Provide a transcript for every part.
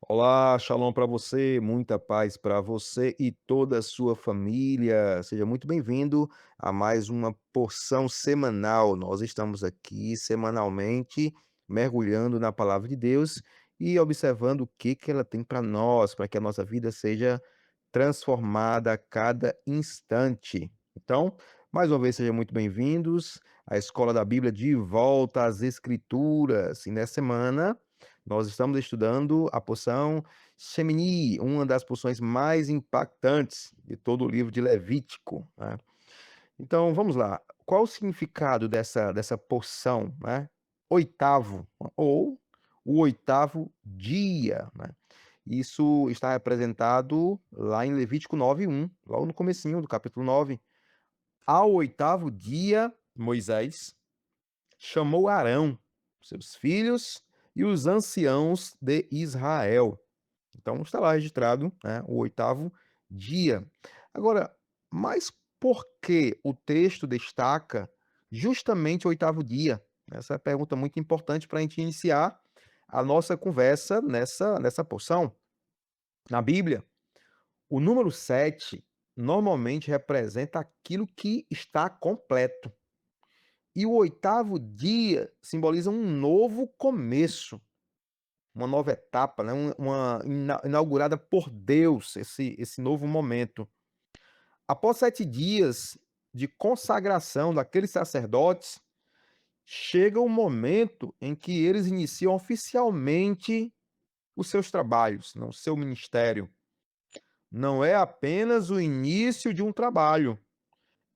Olá, shalom para você, muita paz para você e toda a sua família. Seja muito bem-vindo a mais uma porção semanal. Nós estamos aqui semanalmente mergulhando na palavra de Deus e observando o que ela tem para nós, para que a nossa vida seja transformada a cada instante. Então, mais uma vez, sejam muito bem-vindos à Escola da Bíblia de volta às Escrituras. E nessa semana, nós estamos estudando a porção Shemini, uma das porções mais impactantes de todo o livro de Levítico, né? Então, vamos lá. Qual o significado dessa porção, né? Oitavo, ou o oitavo dia, né? Isso está representado lá em Levítico 9:1, logo no comecinho do capítulo 9. Ao oitavo dia, Moisés chamou Arão, seus filhos e os anciãos de Israel. Então está lá registrado, né, o oitavo dia. Agora, mas por que o texto destaca justamente o oitavo dia? Essa é a pergunta muito importante para a gente iniciar a nossa conversa nessa porção. Na Bíblia, o número 7 normalmente representa aquilo que está completo. E o oitavo dia simboliza um novo começo, uma nova etapa, né? Inaugurada por Deus, esse novo momento. Após 7 dias de consagração daqueles sacerdotes, chega o momento em que eles iniciam oficialmente os seus trabalhos, o seu ministério. Não é apenas o início de um trabalho,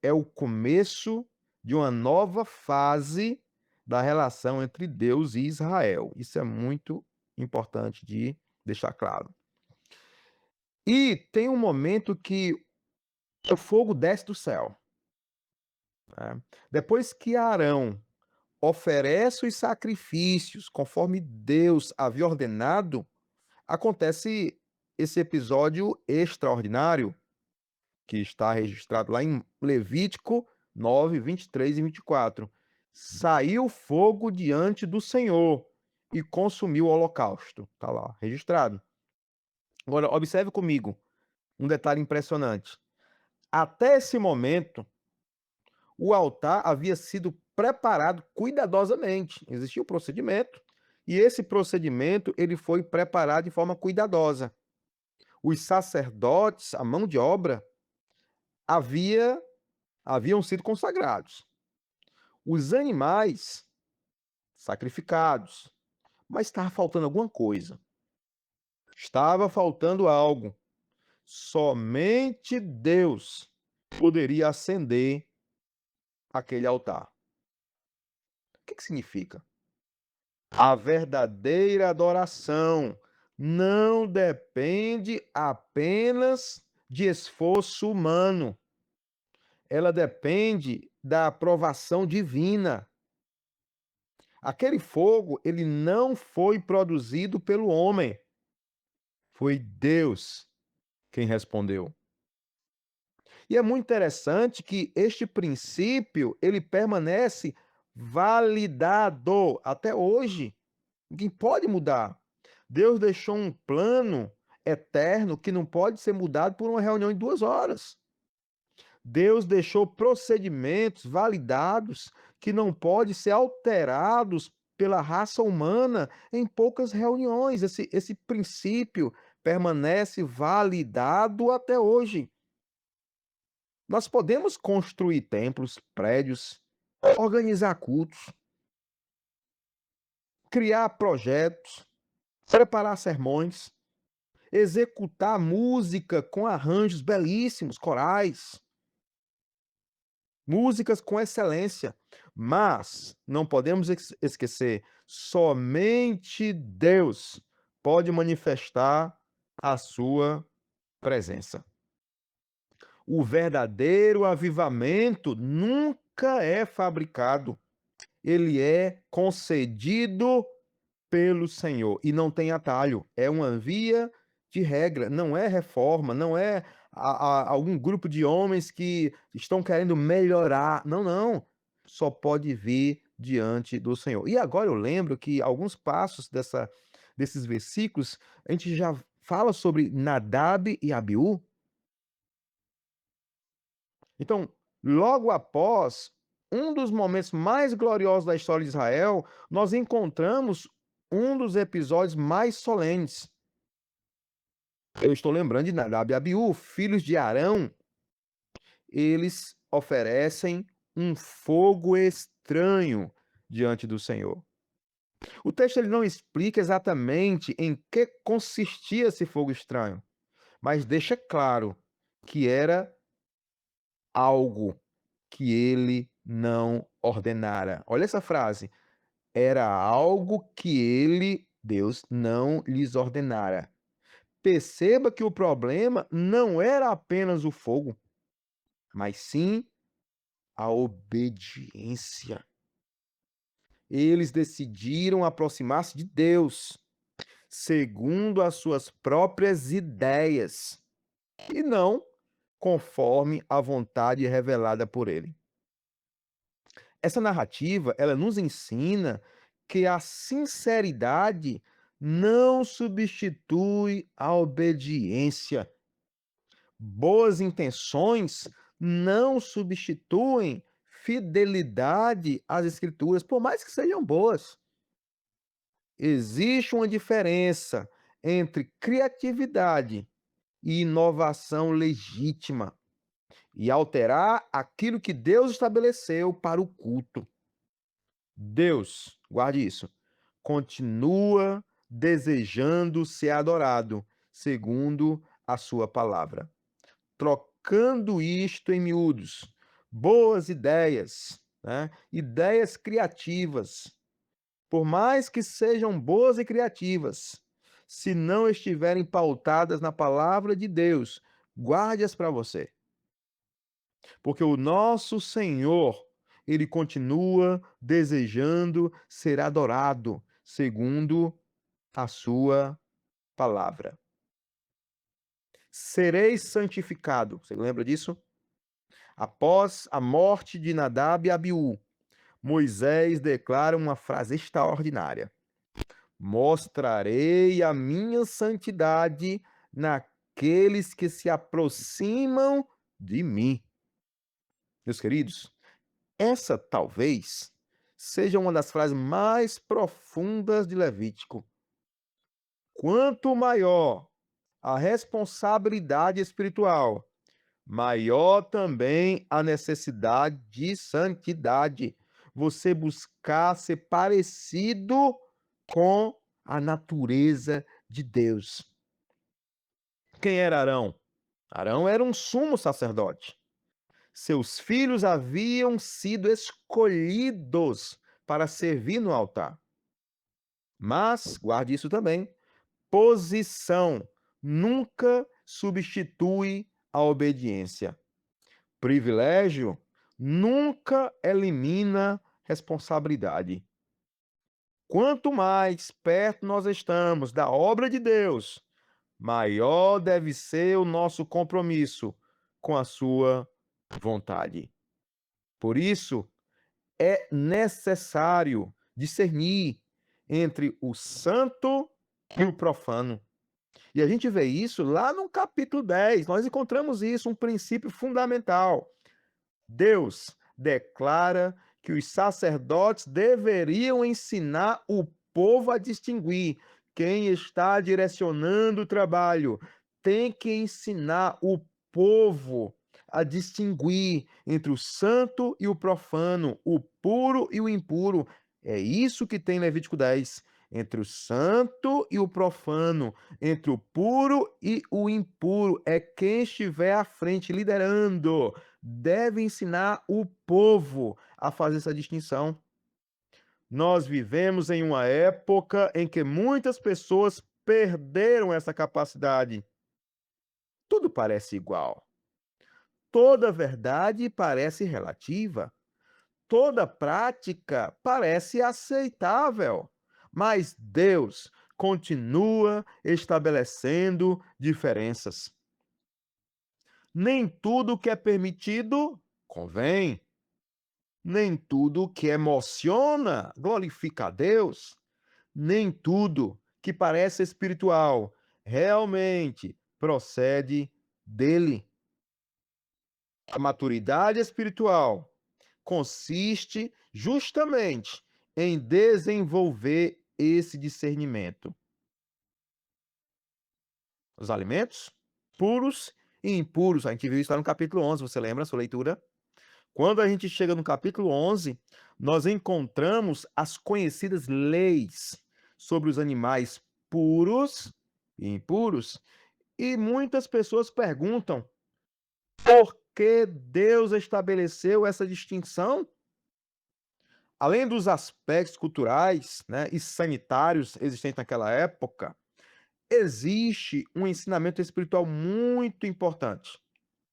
é o começo de uma nova fase da relação entre Deus e Israel. Isso é muito importante de deixar claro. E tem um momento que o fogo desce do céu, né? Depois que Arão oferece os sacrifícios conforme Deus havia ordenado, acontece esse episódio extraordinário que está registrado lá em Levítico 9, 23 e 24. Saiu fogo diante do Senhor e consumiu o holocausto. Está lá, registrado. Agora, observe comigo um detalhe impressionante. Até esse momento, o altar havia sido preparado cuidadosamente. Existia um procedimento, e esse procedimento ele foi preparado de forma cuidadosa. Os sacerdotes, a mão de obra, havia, haviam sido consagrados. Os animais sacrificados, mas estava faltando alguma coisa. Estava faltando algo. Somente Deus poderia acender aquele altar. O que significa? A verdadeira adoração não depende apenas de esforço humano. Ela depende da aprovação divina. Aquele fogo, ele não foi produzido pelo homem. Foi Deus quem respondeu. E é muito interessante que este princípio, ele permanece validado até hoje. Ninguém pode mudar. Deus deixou um plano eterno que não pode ser mudado por uma reunião em 2 horas. Deus deixou procedimentos validados que não podem ser alterados pela raça humana em poucas reuniões. Esse princípio permanece validado até hoje. Nós podemos construir templos, prédios, organizar cultos, criar projetos, preparar sermões, executar música com arranjos belíssimos, corais, músicas com excelência, mas não podemos esquecer, somente Deus pode manifestar a sua presença. O verdadeiro avivamento nunca é fabricado, ele é concedido pelo Senhor e não tem atalho, é uma via de regra, não é reforma, não é algum grupo de homens que estão querendo melhorar, não, não, só pode vir diante do Senhor. E agora eu lembro que alguns passos desses versículos, a gente já fala sobre Nadab e Abiú. Então, logo após um dos momentos mais gloriosos da história de Israel, nós encontramos um dos episódios mais solenes. Eu estou lembrando de Nadab e Abiú, filhos de Arão. Eles oferecem um fogo estranho diante do Senhor. O texto ele não explica exatamente em que consistia esse fogo estranho, mas deixa claro que era algo que ele não ordenara. Olha essa frase. Era algo que ele, Deus, não lhes ordenara. Perceba que o problema não era apenas o fogo, mas sim a obediência. Eles decidiram aproximar-se de Deus, segundo as suas próprias ideias, e não conforme a vontade revelada por ele. Essa narrativa, ela nos ensina que a sinceridade não substitui a obediência. Boas intenções não substituem fidelidade às escrituras, por mais que sejam boas. Existe uma diferença entre criatividade e inovação legítima e alterar aquilo que Deus estabeleceu para o culto. Deus, guarde isso, continua desejando ser adorado, segundo a sua palavra. Trocando isto em miúdos, boas ideias, né? Ideias criativas, por mais que sejam boas e criativas, se não estiverem pautadas na palavra de Deus, guarde-as para você. Porque o nosso Senhor, ele continua desejando ser adorado, segundo a sua palavra. Sereis santificado. Você lembra disso? Após a morte de Nadab e Abiú, Moisés declara uma frase extraordinária: mostrarei a minha santidade naqueles que se aproximam de mim. Meus queridos, essa talvez seja uma das frases mais profundas de Levítico. Quanto maior a responsabilidade espiritual, maior também a necessidade de santidade. Você buscar ser parecido com a natureza de Deus. Quem era Arão? Arão era um sumo sacerdote. Seus filhos haviam sido escolhidos para servir no altar. Mas, guarde isso também, posição nunca substitui a obediência. Privilégio nunca elimina responsabilidade. Quanto mais perto nós estamos da obra de Deus, maior deve ser o nosso compromisso com a sua vontade. Por isso, é necessário discernir entre o santo e o profano. E a gente vê isso lá no capítulo 10. Nós encontramos isso, um princípio fundamental. Deus declara que os sacerdotes deveriam ensinar o povo a distinguir. Quem está direcionando o trabalho tem que ensinar o povo a distinguir entre o santo e o profano, o puro e o impuro. É isso que tem Levítico 10. Entre o santo e o profano, entre o puro e o impuro, é quem estiver à frente liderando deve ensinar o povo a fazer essa distinção. Nós vivemos em uma época em que muitas pessoas perderam essa capacidade. Tudo parece igual. Toda verdade parece relativa. Toda prática parece aceitável. Mas Deus continua estabelecendo diferenças. Nem tudo que é permitido convém. Nem tudo que emociona glorifica a Deus. Nem tudo que parece espiritual, realmente procede dele. A maturidade espiritual consiste justamente em desenvolver esse discernimento. Os alimentos puros e impuros, a gente viu isso lá no capítulo 11, você lembra a sua leitura? Quando a gente chega no capítulo 11, nós encontramos as conhecidas leis sobre os animais puros e impuros, e muitas pessoas perguntam por que Deus estabeleceu essa distinção? Além dos aspectos culturais, né, e sanitários existentes naquela época, existe um ensinamento espiritual muito importante,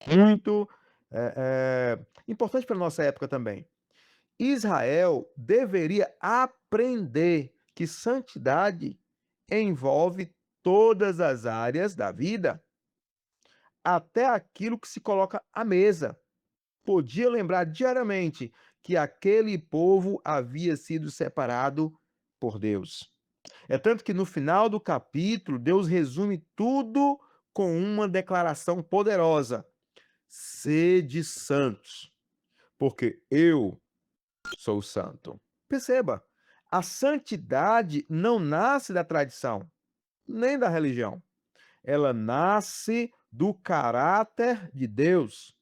muito importante para a nossa época também. Israel deveria aprender que santidade envolve todas as áreas da vida, até aquilo que se coloca à mesa. Podia lembrar diariamente que aquele povo havia sido separado por Deus. É tanto que no final do capítulo, Deus resume tudo com uma declaração poderosa: sede santos, porque eu sou santo. Perceba, a santidade não nasce da tradição, nem da religião. Ela nasce do caráter de Deus.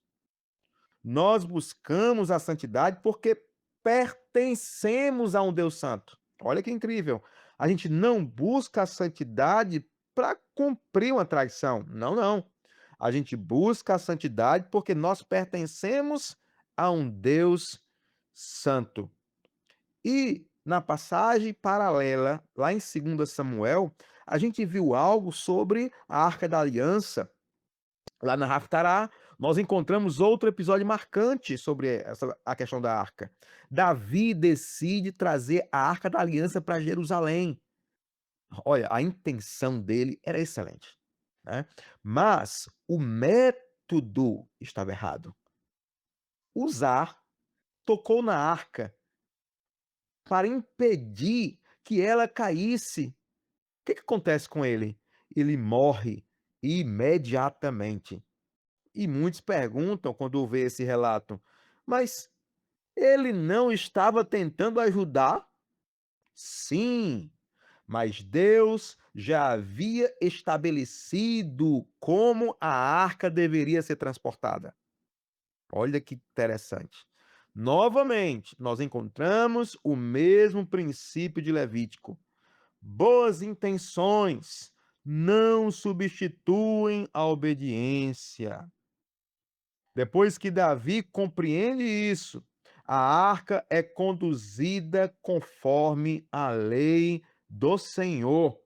Nós buscamos a santidade porque pertencemos a um Deus santo. Olha que incrível. A gente não busca a santidade para cumprir uma tradição. Não, não. A gente busca a santidade porque nós pertencemos a um Deus santo. E na passagem paralela, lá em 2 Samuel, a gente viu algo sobre a Arca da Aliança. Lá na Haftará, nós encontramos outro episódio marcante sobre a questão da arca. Davi decide trazer a Arca da Aliança para Jerusalém. Olha, a intenção dele era excelente, né? Mas o método estava errado. Uzá tocou na arca para impedir que ela caísse. O que acontece com ele? Ele morre imediatamente. E muitos perguntam quando vê esse relato, mas ele não estava tentando ajudar? Sim, mas Deus já havia estabelecido como a arca deveria ser transportada. Olha que interessante. Novamente, nós encontramos o mesmo princípio de Levítico. Boas intenções não substituem a obediência. Depois que Davi compreende isso, a arca é conduzida conforme a lei do Senhor.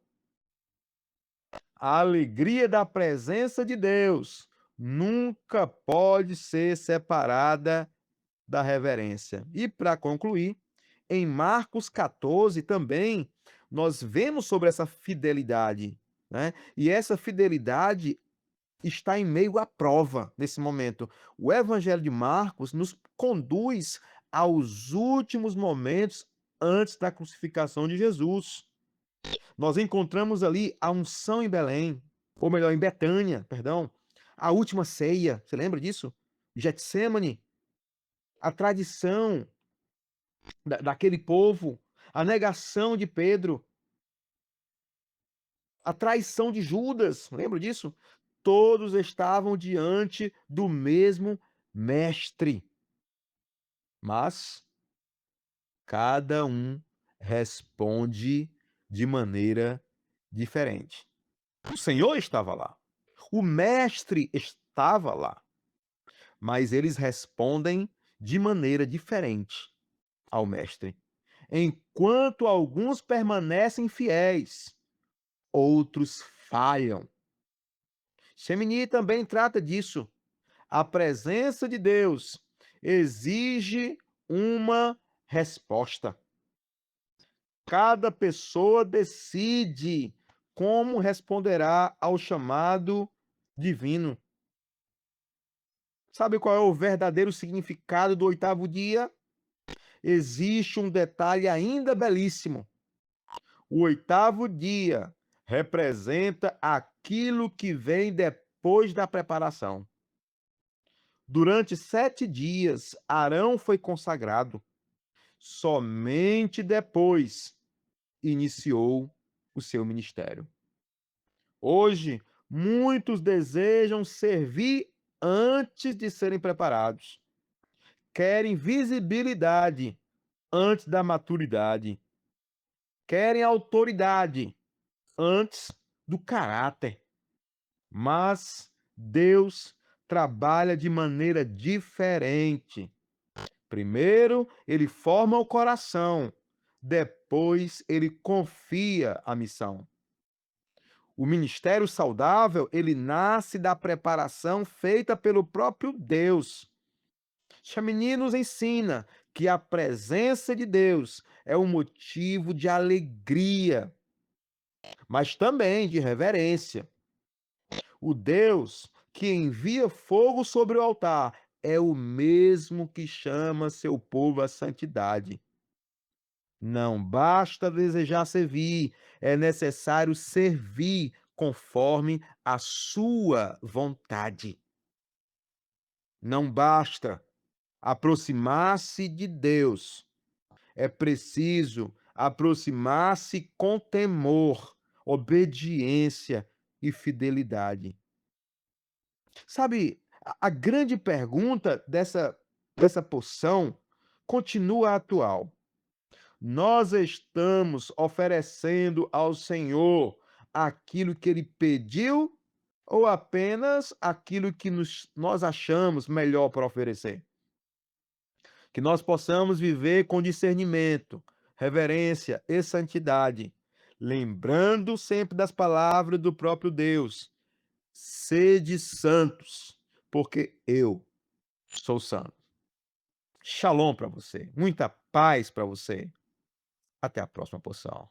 A alegria da presença de Deus nunca pode ser separada da reverência. E para concluir, em Marcos 14 também nós vemos sobre essa fidelidade, né? E essa fidelidade está em meio à prova nesse momento. O Evangelho de Marcos nos conduz aos últimos momentos antes da crucificação de Jesus. Nós encontramos ali a unção em Belém, ou melhor, em Betânia, perdão, a última ceia, você lembra disso? Getsêmani, a tradição daquele povo, a negação de Pedro, a traição de Judas, lembra disso? Todos estavam diante do mesmo mestre, mas cada um responde de maneira diferente. O Senhor estava lá, o mestre estava lá, mas eles respondem de maneira diferente ao mestre. Enquanto alguns permanecem fiéis, outros falham. Shemini também trata disso. A presença de Deus exige uma resposta. Cada pessoa decide como responderá ao chamado divino. Sabe qual é o verdadeiro significado do oitavo dia? Existe um detalhe ainda belíssimo. O oitavo dia representa aquilo que vem depois da preparação. Durante 7 dias, Arão foi consagrado. Somente depois iniciou o seu ministério. Hoje, muitos desejam servir antes de serem preparados. Querem visibilidade antes da maturidade. Querem autoridade antes do caráter. Mas Deus trabalha de maneira diferente. Primeiro, ele forma o coração, depois ele confia a missão. O ministério saudável, ele nasce da preparação feita pelo próprio Deus. Chamini nos ensina que a presença de Deus é um motivo de alegria, mas também de reverência. O Deus que envia fogo sobre o altar é o mesmo que chama seu povo à santidade. Não basta desejar servir, é necessário servir conforme a sua vontade. Não basta aproximar-se de Deus, é preciso aproximar-se com temor, obediência e fidelidade. Sabe, a grande pergunta dessa porção continua atual. Nós estamos oferecendo ao Senhor aquilo que Ele pediu ou apenas aquilo que nós achamos melhor para oferecer? Que nós possamos viver com discernimento, reverência e santidade, lembrando sempre das palavras do próprio Deus: sede santos, porque eu sou santo. Shalom para você, muita paz para você. Até a próxima porção.